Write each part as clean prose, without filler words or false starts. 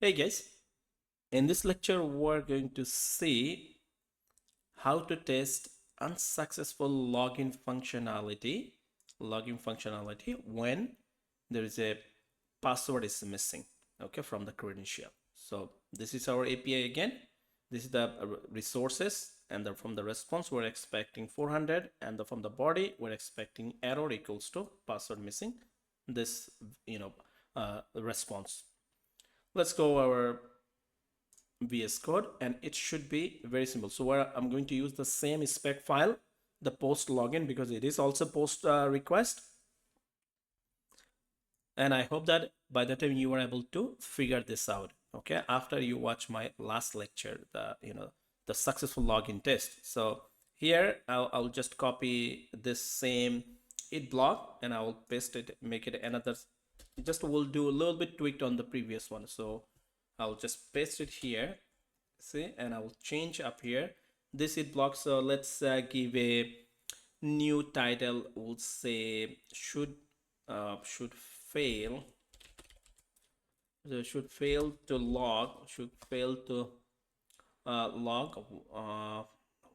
Hey guys, in this lecture we're going to see how to test unsuccessful login functionality when there is a password is missing, okay, from the credential. So this is our API again. This is the resources, and from the response we're expecting 400, and from the body we're expecting error equals to password missing. This response. Let's go our VS Code, and it should be very simple. So where I'm going to use the same spec file, the post login, because it is also post request. And I hope that by the time you are able to figure this out, okay, after you watch my last lecture, the successful login test. So here I'll just copy this same it block and I will paste it, make it another, just will do a little bit tweaked on the previous one. So I'll just paste it here, see, and I will change up here this it block. So let's give a new title. We'll say should fail should fail to log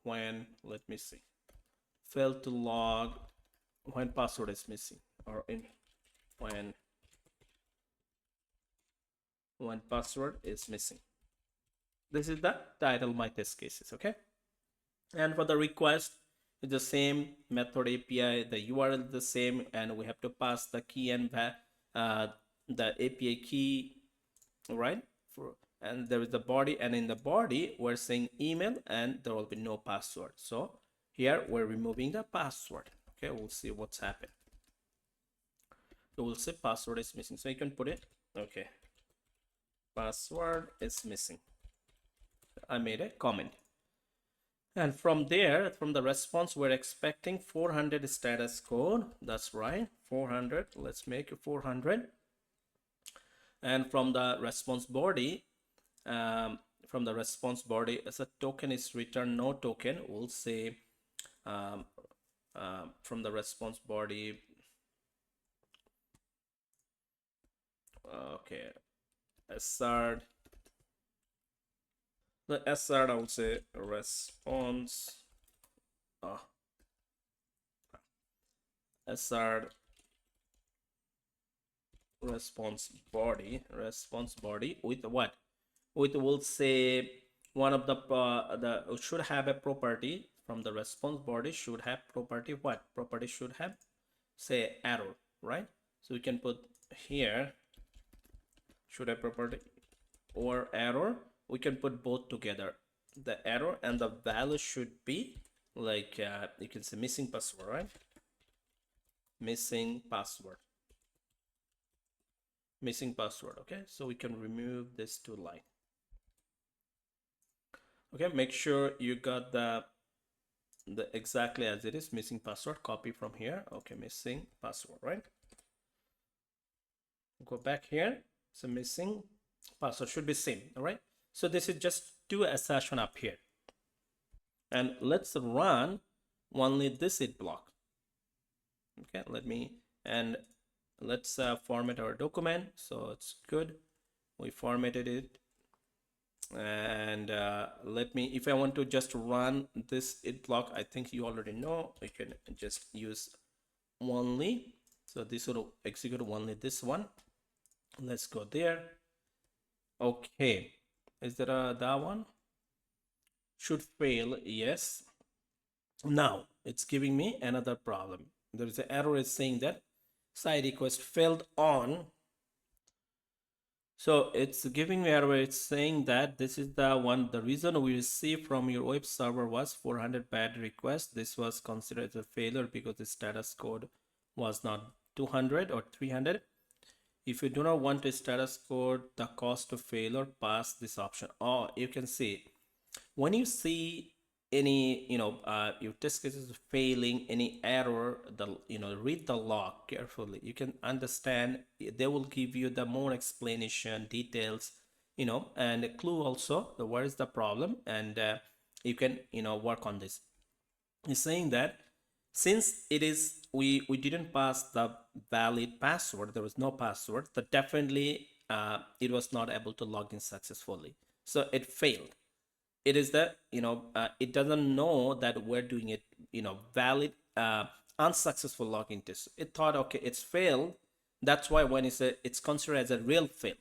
when, let me see, fail to log when password is missing, or when password is missing. This is the title of my test cases, okay? And for the request, it's the same method API, the URL is the same, and we have to pass the key and the API key, right? And there is the body, and in the body we're saying email, and there will be no password. So here we're removing the password. Okay, we'll see what's happened. So we'll say password is missing. So you can put it, okay, password is missing. I made a comment. And from there, from the response, we're expecting 400 status code. That's right, 400. Let's make it 400. And from the response body, as a token is returned, no token, we'll say from the response body, okay, assert. The assert, I would say response, assert response body with what? With, we'll say, one of the should have a property from the response body, should have property, what property should have, say arrow, right? So we can put here should have property or error. We can put both together, the error, and the value should be like you can say missing password, right? Missing password. Okay, so we can remove this two line. Okay, make sure you got the exactly as it is, missing password, copy from here. Okay, missing password, right? Go back here, so missing password should be same. All right, so this is just two assertion up here, and let's run only this it block. Okay, let's format our document. So it's good, we formatted it. And if I want to just run this it block, I think you already know, we can just use only, so this will execute only this one. Let's go there. Okay, is there that one should fail? Yes. Now it's giving me another problem. There is an error, is saying that side request failed on. So it's giving me error. It's saying that this is the one, the reason we received from your web server was 400 bad requests. This was considered as a failure because the status code was not 200 or 300. If you do not want to status code the cost of failure, pass this option. Oh, you can see when you see any your test cases failing, any error, read the log carefully. You can understand, they will give you the more explanation, details, and a clue also, where is the problem, and you can work on this. It's saying that since it is we didn't pass the valid password, there was no password, that definitely it was not able to log in successfully, so it failed. It is that it doesn't know that we're doing it valid unsuccessful login test. It thought, okay, it's failed. That's why when it's considered as a real fail.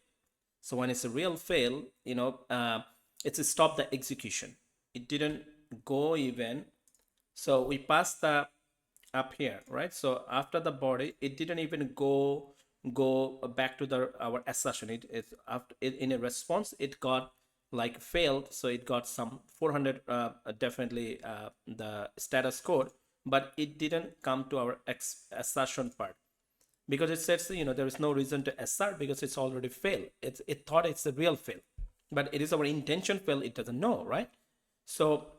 So when it's a real fail, it's stopped the execution. It didn't go even. So we passed the up here, right? So after the body, it didn't even go back to our assertion. In a response, it got like failed, so it got some 400 definitely the status code, but it didn't come to our assertion part, because it says there is no reason to assert because it's already failed. It thought it's a real fail, but it is our intention fail. It doesn't know, right? So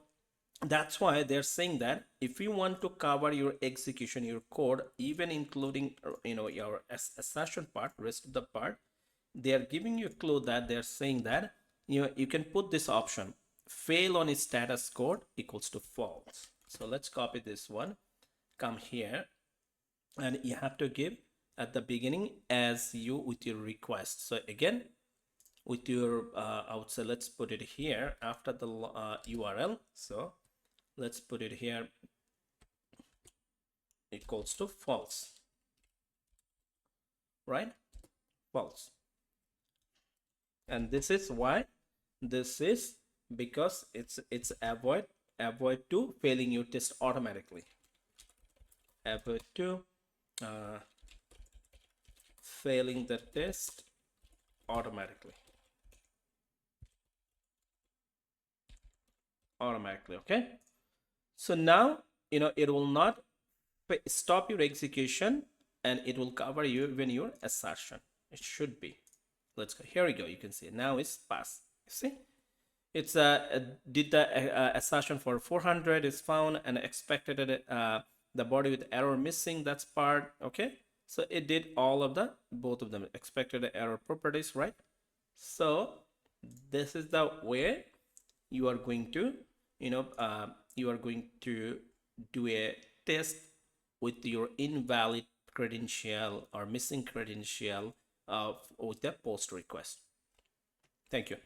that's why they're saying that if you want to cover your execution, your code, even including your assertion part, rest of the part, they are giving you a clue that they're saying that you can put this option, fail on status code equals to false. So let's copy this one, come here, and you have to give at the beginning as you with your request. So again, with your I would say let's put it here after the URL. So let's put it here equals to false, right? False. And this is why, this is because it's avoid to failing your test automatically, avoid to failing the test automatically. Okay, so now it will not stop your execution, and it will cover you even your assertion. It should be. Let's go. Here we go. You can see now it's passed. You see, it's did the assertion for 400 is found and expected the body with error missing. That's part. Okay, so it did all of the both of them, expected error properties, right? So this is the way you are going to you are going to do a test with your invalid credential or missing credential with the post request. Thank you.